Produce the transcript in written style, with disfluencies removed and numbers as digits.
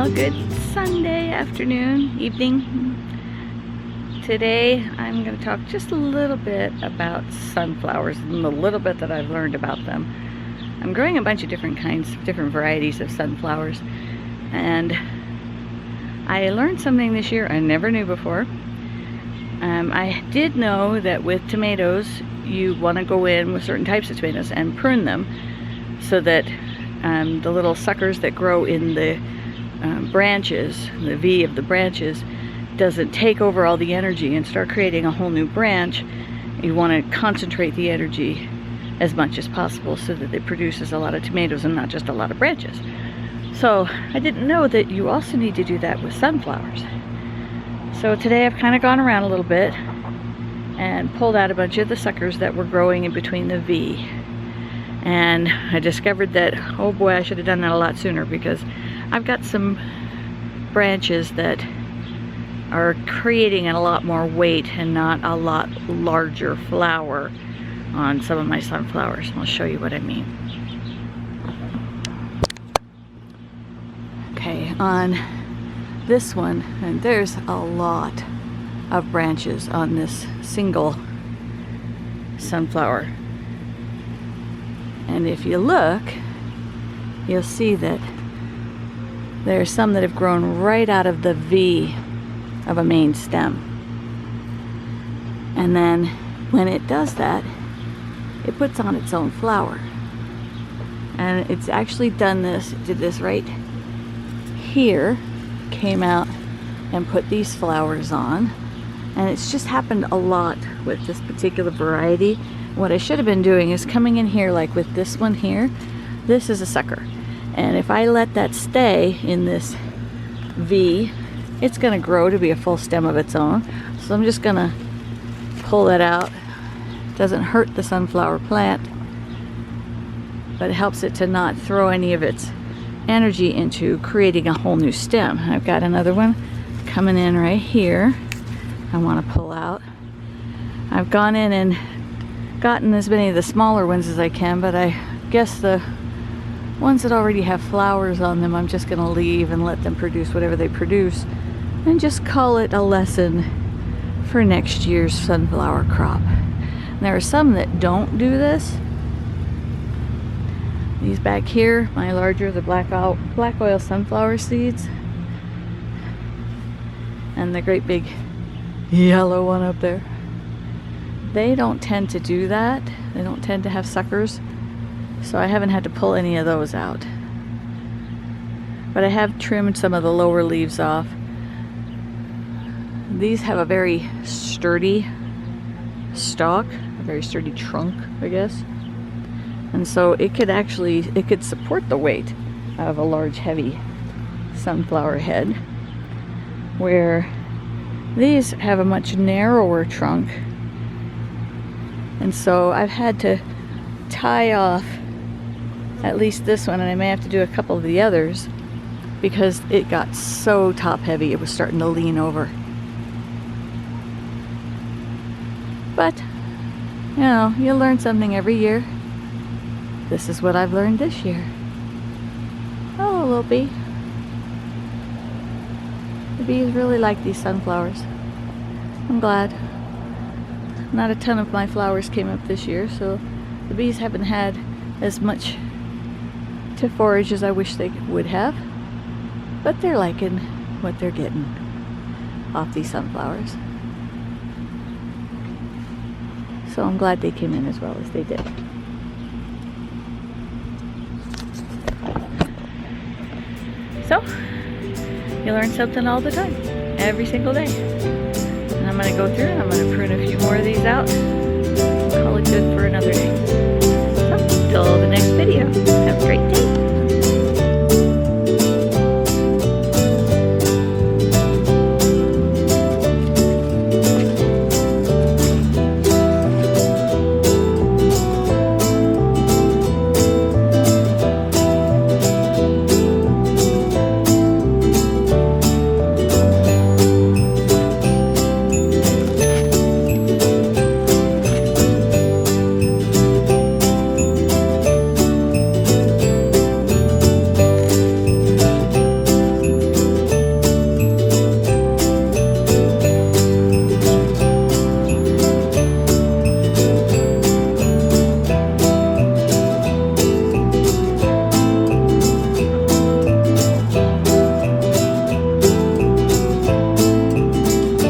Well, good Sunday afternoon, evening. Today I'm going to talk just a little bit about sunflowers and the little bit that I've learned about them. I'm growing a bunch of different varieties of sunflowers, and I learned something this year I never knew before. I did know that with tomatoes you want to go in with certain types of tomatoes and prune them so that the little suckers that grow in the branches, the V of the branches, doesn't take over all the energy and start creating a whole new branch. You want to concentrate the energy as much as possible so that it produces a lot of tomatoes and not just a lot of branches. So I didn't know that you also need to do that with sunflowers. So today I've kind of gone around a little bit and pulled out a bunch of the suckers that were growing in between the V. And I discovered that, oh boy, I should have done that a lot sooner, because I've got some branches that are creating a lot more weight and not a lot larger flower on some of my sunflowers. I'll show you what I mean. Okay, on this one, and there's a lot of branches on this single sunflower. And if you look, you'll see that there are some that have grown right out of the V of a main stem. And then when it does that, it puts on its own flower. And it's actually done this, it did this right here, came out and put these flowers on. And it's just happened a lot with this particular variety. What I should have been doing is coming in here, like with this one here. This is a sucker, and if I let that stay in this V, it's going to grow to be a full stem of its own. So I'm just going to pull that out. Doesn't hurt the sunflower plant, but it helps it to not throw any of its energy into creating a whole new stem. I've got another one coming in right here I want to pull out. I've gone in and gotten as many of the smaller ones as I can, but I guess the ones that already have flowers on them I'm just going to leave and let them produce whatever they produce, and just call it a lesson for next year's sunflower crop. And there are some that don't do this. These back here, my larger, the black oil sunflower seeds, and the great big yellow one up there, they don't tend to do that. They don't tend to have suckers, so I haven't had to pull any of those out. But I have trimmed some of the lower leaves off. These have a very sturdy stalk, a very sturdy trunk, I guess. And so it could support the weight of a large, heavy sunflower head, where these have a much narrower trunk. And so I've had to tie off at least this one, and I may have to do a couple of the others, because it got so top heavy it was starting to lean over. But, you know, you learn something every year. This is what I've learned this year. Oh, little bee. The bees really like these sunflowers. I'm glad. Not a ton of my flowers came up this year, so the bees haven't had as much to forage as I wish they would have. But they're liking what they're getting off these sunflowers. So I'm glad they came in as well as they did. So, you learn something all the time, every single day. And I'm going to go through and I'm going to prune a few more of these out. Call it good for another day. So, till the next video, have a great day.